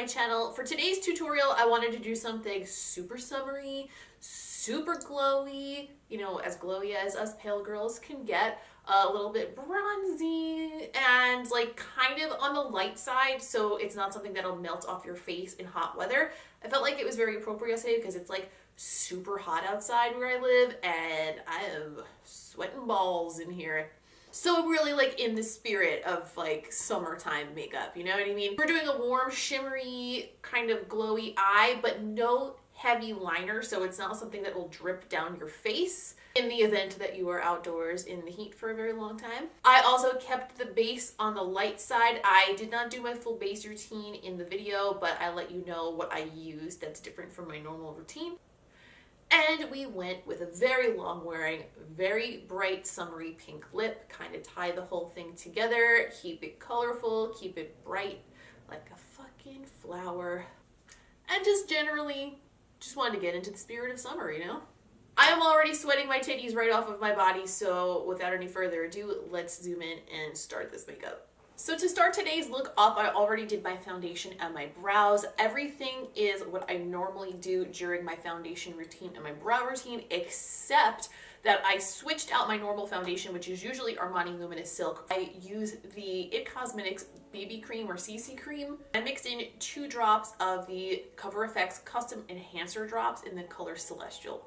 my channel. For today's tutorial, I wanted to do something super summery, super glowy, you know, as glowy as us pale girls can get, a little bit bronzy and like kind of on the light side, so it's not something that'll melt off your face in hot weather. I felt like it was very appropriate yesterday because it's like super hot outside where I live and I am sweating balls in here. So I'm really like in the spirit of like summertime makeup, you know what I mean? We're doing a warm, shimmery, kind of glowy eye, but no heavy liner, so it's not something that will drip down your face in the event that you are outdoors in the heat for a very long time. I also kept the base on the light side. I did not do my full base routine in the video, but I let you know what I used that's different from my normal routine. And we went with a very long wearing, very bright summery pink lip, kind of tie the whole thing together, keep it colorful, keep it bright like a fucking flower. And just generally, just wanted to get into the spirit of summer, you know? I am already sweating my titties right off of my body, so without any further ado, let's zoom in and start this makeup. So to start today's look off, I already did my foundation and my brows. Everything is what I normally do during my foundation routine and my brow routine, except that I switched out my normal foundation, which is usually Armani Luminous Silk. I use the It Cosmetics BB Cream or CC Cream. I mixed in 2 drops of the Cover FX Custom Enhancer drops in the color Celestial.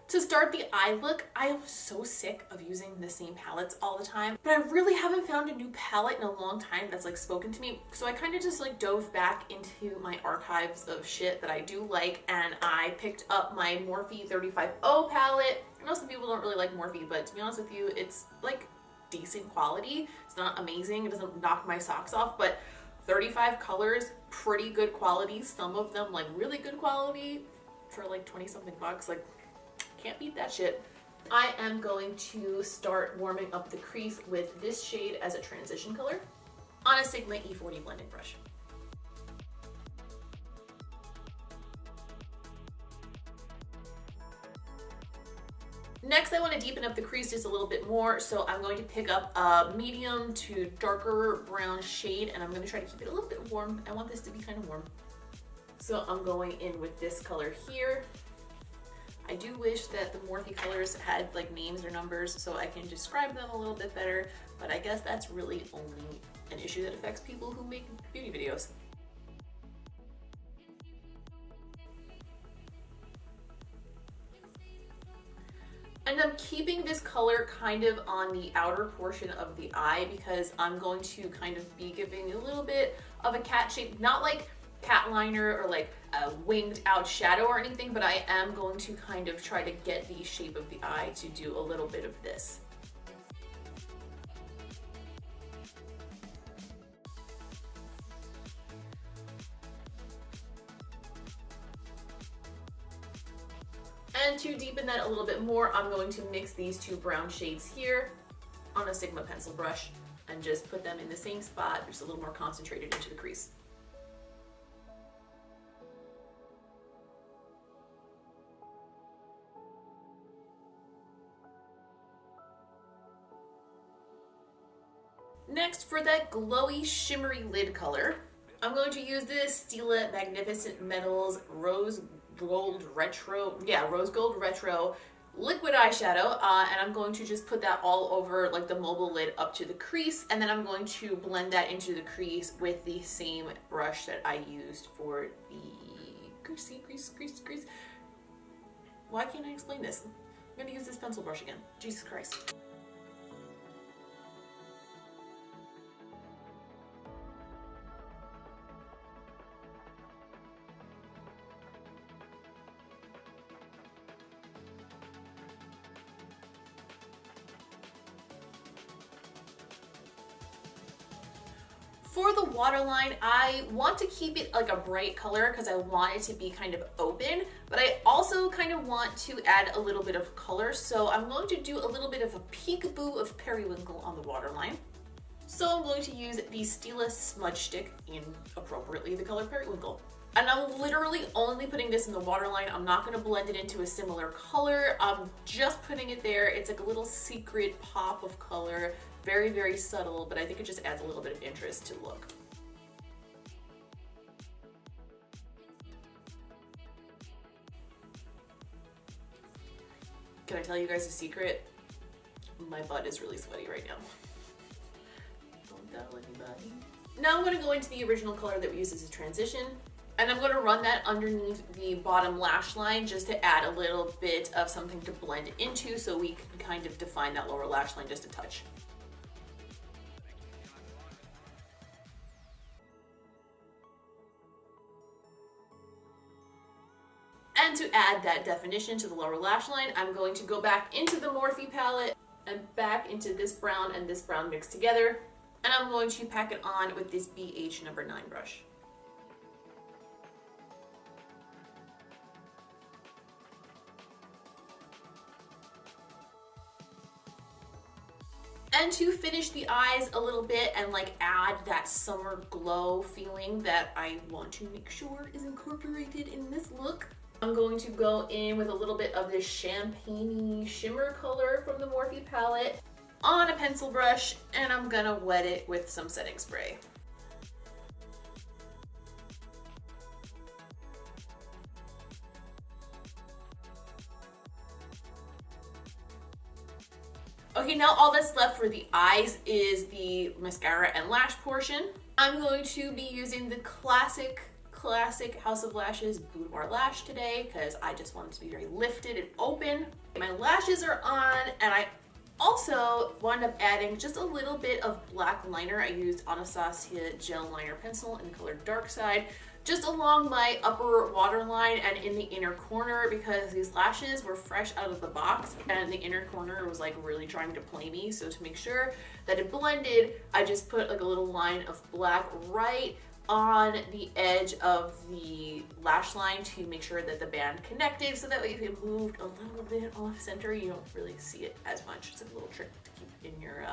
To start the eye look, I am so sick of using the same palettes all the time, but I really haven't found a new palette in a long time that's like spoken to me. So I kind of just like dove back into my archives of shit that I do like, and I picked up my Morphe 35O palette. I know some people don't really like Morphe, but to be honest with you, it's like decent quality. It's not amazing. It doesn't knock my socks off, but 35 colors, pretty good quality. Some of them like really good quality for like 20 something bucks. Like, can't beat that shit. I am going to start warming up the crease with this shade as a transition color on a Sigma E40 blending brush. Next, I want to deepen up the crease just a little bit more, so I'm going to pick up a medium to darker brown shade, and I'm going to try to keep it a little bit warm. I want this to be kind of warm. So I'm going in with this color here. I do wish that the Morphe colors had like names or numbers so I can describe them a little bit better, but I guess that's really only an issue that affects people who make beauty videos. And I'm keeping this color kind of on the outer portion of the eye because I'm going to kind of be giving a little bit of a cat shape, not like cat liner or like a winged out shadow or anything, but I am going to kind of try to get the shape of the eye to do a little bit of this. And to deepen that a little bit more, I'm going to mix these 2 brown shades here on a Sigma pencil brush and just put them in the same spot, just a little more concentrated into the crease. Next, for that glowy, shimmery lid color, I'm going to use this Stila Magnificent Metals Rose Gold Retro liquid eyeshadow, and I'm going to just put that all over like the mobile lid up to the crease, and then I'm going to blend that into the crease with the same brush that I used for the crease. Why can't I explain this? I'm going to use this pencil brush again. Jesus Christ. For the waterline, I want to keep it like a bright color because I want it to be kind of open, but I also kind of want to add a little bit of color, so I'm going to do a little bit of a peekaboo of Periwinkle on the waterline. So I'm going to use the Stila Smudge Stick in, appropriately, the color Periwinkle. And I'm literally only putting this in the waterline. I'm not going to blend it into a similar color. I'm just putting it there. It's like a little secret pop of color. Very, very subtle, but I think it just adds a little bit of interest to the look. Can I tell you guys a secret? My butt is really sweaty right now. Don't tell anybody. Now I'm going to go into the original color that we used as a transition, and I'm going to run that underneath the bottom lash line just to add a little bit of something to blend into so we can kind of define that lower lash line just a touch. And to add that definition to the lower lash line, I'm going to go back into the Morphe palette and back into this brown and this brown mixed together. And I'm going to pack it on with this BH number 9 brush. And to finish the eyes a little bit and like add that summer glow feeling that I want to make sure is incorporated in this look, I'm going to go in with a little bit of this champagne-y shimmer color from the Morphe palette on a pencil brush, and I'm gonna wet it with some setting spray. Okay, now all that's left for the eyes is the mascara and lash portion. I'm going to be using the classic House of Lashes Boudoir lash today because I just want it to be very lifted and open. My lashes are on, and I also wound up adding just a little bit of black liner. I used Anastasia gel liner pencil in the color Dark Side, just along my upper waterline and in the inner corner because these lashes were fresh out of the box and the inner corner was like really trying to play me. So to make sure that it blended, I just put like a little line of black right on the edge of the lash line to make sure that the band connected, so that way if it moved a little bit off center, you don't really see it as much. It's a little trick to keep in your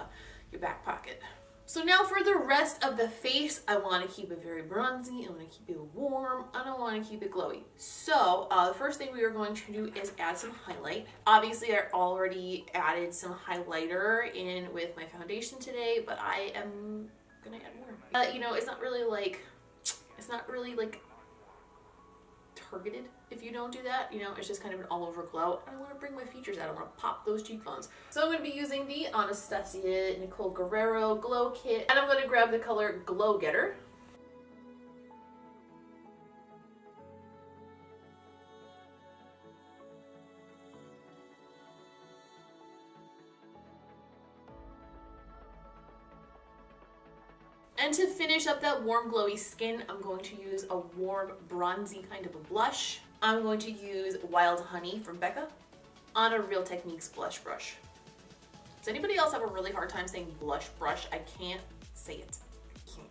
back pocket. So now for the rest of the face, I want to keep it very bronzy, I want to keep it warm, and I want to keep it glowy. So the first thing we are going to do is add some highlight. Obviously I already added some highlighter in with my foundation today, but I am gonna add more. You know, it's not really like targeted if you don't do that. You know, it's just kind of an all over glow. I want to bring my features out. I want to pop those cheekbones. So I'm going to be using the Anastasia Nicole Guerriero Glow Kit, and I'm going to grab the color Glow Getter. And to finish up that warm glowy skin, I'm going to use a warm bronzy kind of a blush. I'm going to use Wild Honey from Becca on a Real Techniques blush brush. Does anybody else have a really hard time saying blush brush? I can't say it. I can't.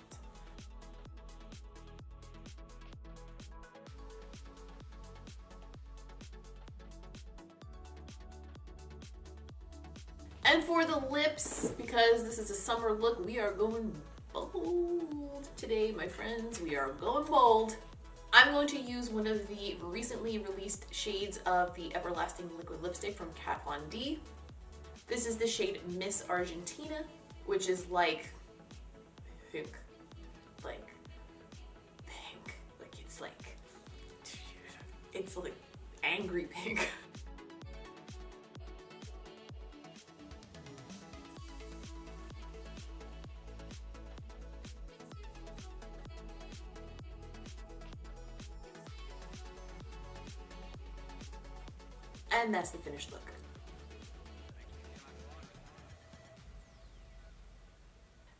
And for the lips, because this is a summer look, we are going bold today, my friends. We are going bold. I'm going to use one of the recently released shades of the Everlasting Liquid Lipstick from Kat Von D. This is the shade Miss Argentina, which is like pink. Like it's like angry pink. And that's the finished look.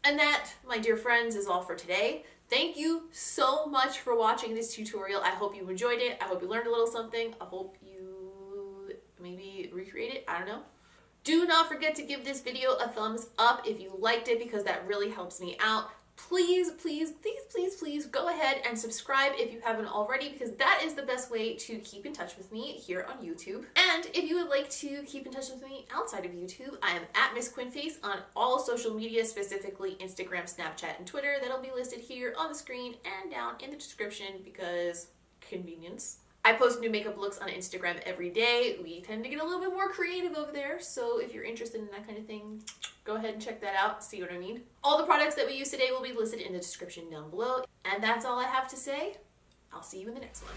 And that, my dear friends, is all for today. Thank you so much for watching this tutorial. I hope you enjoyed it. I hope you learned a little something. I hope you maybe recreate it. I don't know. Do not forget to give this video a thumbs up if you liked it, because that really helps me out. Please, please, please, please, please go ahead and subscribe if you haven't already, because that is the best way to keep in touch with me here on YouTube. And if you would like to keep in touch with me outside of YouTube, I am at Miss Quinface on all social media, specifically Instagram, Snapchat, and Twitter. That'll be listed here on the screen and down in the description because convenience. I post new makeup looks on Instagram every day. We tend to get a little bit more creative over there, so if you're interested in that kind of thing, go ahead and check that out, see what I mean. All the products that we use today will be listed in the description down below. And that's all I have to say. I'll see you in the next one.